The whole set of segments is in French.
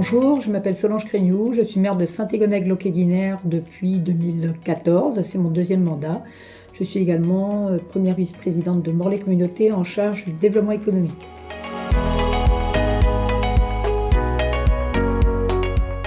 Bonjour, je m'appelle Solange Crignoux, je suis maire de Saint-Égonec-Locquet-Guinère depuis 2014, c'est mon deuxième mandat. Je suis également première vice-présidente de Morlaix Communauté en charge du développement économique.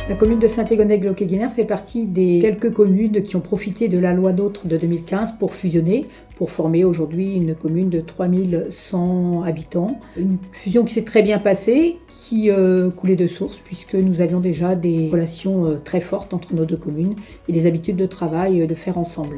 La commune de Saint-Égonec-Locquet-Guinère fait partie des quelques communes qui ont profité de la loi NOTRe de 2015 pour fusionner, pour former aujourd'hui une commune de 3100 habitants. Une fusion qui s'est très bien passée, qui coulait de source, puisque nous avions déjà des relations très fortes entre nos deux communes et des habitudes de travail de faire ensemble.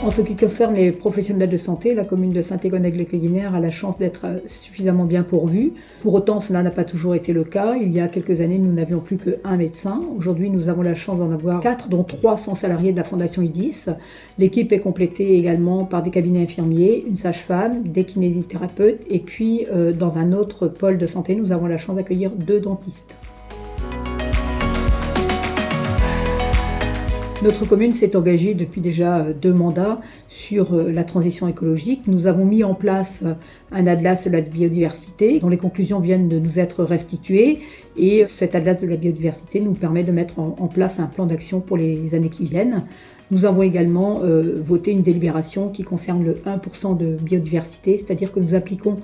En ce qui concerne les professionnels de santé, la commune de Saint-Égonec-Locquet-Guinère a la chance d'être suffisamment bien pourvue. Pour autant, cela n'a pas toujours été le cas. Il y a quelques années, nous n'avions plus qu'un médecin. Aujourd'hui, nous avons la chance d'en avoir 4, dont 3 sont salariés de la Fondation IDIS. L'équipe est complétée également par des cabinets infirmiers, une sage-femme, des kinésithérapeutes et puis dans un autre pôle de santé, nous avons la chance d'accueillir 2 dentistes. Notre commune s'est engagée depuis déjà 2 mandats sur la transition écologique. Nous avons mis en place un atlas de la biodiversité dont les conclusions viennent de nous être restituées et cet atlas de la biodiversité nous permet de mettre en place un plan d'action pour les années qui viennent. Nous avons également voté une délibération qui concerne le 1% de biodiversité, c'est-à-dire que nous appliquons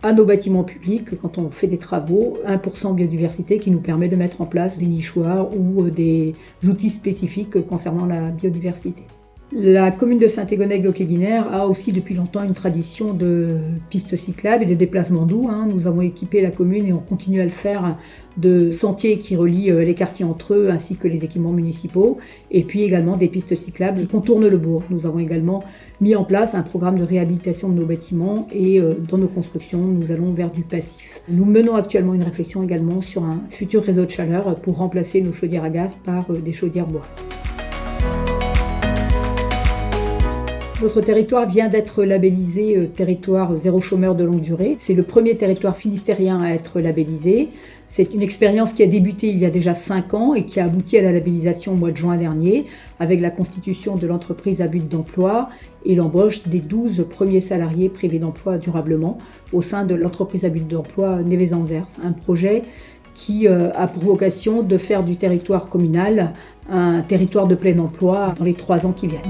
à nos bâtiments publics, quand on fait des travaux, 1% biodiversité qui nous permet de mettre en place des nichoirs ou des outils spécifiques concernant la biodiversité. La commune de Saint-Égonec-Locquet-Guinère a aussi depuis longtemps une tradition de pistes cyclables et de déplacements doux. Nous avons équipé la commune et on continue à le faire de sentiers qui relient les quartiers entre eux ainsi que les équipements municipaux et puis également des pistes cyclables qui contournent le bourg. Nous avons également mis en place un programme de réhabilitation de nos bâtiments et dans nos constructions, nous allons vers du passif. Nous menons actuellement une réflexion également sur un futur réseau de chaleur pour remplacer nos chaudières à gaz par des chaudières bois. Notre territoire vient d'être labellisé territoire zéro chômeur de longue durée. C'est le premier territoire finistérien à être labellisé. C'est une expérience qui a débuté il y a déjà 5 ans et qui a abouti à la labellisation au mois de juin dernier avec la constitution de l'entreprise à but d'emploi et l'embauche des 12 premiers salariés privés d'emploi durablement au sein de l'entreprise à but d'emploi Neves-Anvers. Un projet qui a pour vocation de faire du territoire communal un territoire de plein emploi dans les 3 ans qui viennent.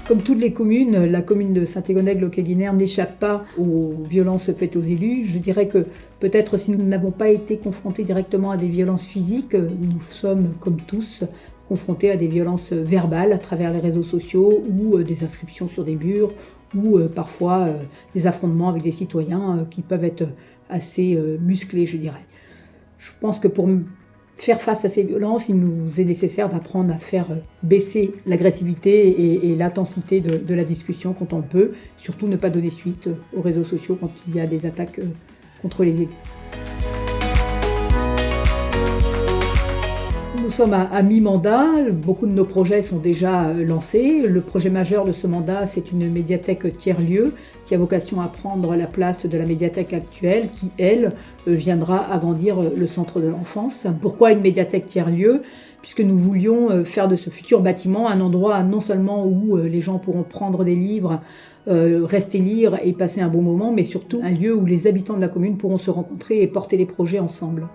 Comme toutes les communes, la commune de Saint-Égonec-Locquet-Guinère n'échappe pas aux violences faites aux élus. Je dirais que peut-être si nous n'avons pas été confrontés directement à des violences physiques, nous sommes comme tous confrontés à des violences verbales à travers les réseaux sociaux ou des inscriptions sur des murs ou parfois des affrontements avec des citoyens qui peuvent être assez musclés, je dirais. Je pense que pour faire face à ces violences, il nous est nécessaire d'apprendre à faire baisser l'agressivité et l'intensité de la discussion quand on le peut. Surtout ne pas donner suite aux réseaux sociaux quand il y a des attaques contre les élus. Nous sommes à mi-mandat, beaucoup de nos projets sont déjà lancés. Le projet majeur de ce mandat, c'est une médiathèque tiers-lieu qui a vocation à prendre la place de la médiathèque actuelle qui, elle, viendra agrandir le centre de l'enfance. Pourquoi une médiathèque tiers-lieu ? Puisque nous voulions faire de ce futur bâtiment un endroit non seulement où les gens pourront prendre des livres, rester lire et passer un bon moment, mais surtout un lieu où les habitants de la commune pourront se rencontrer et porter des projets ensemble.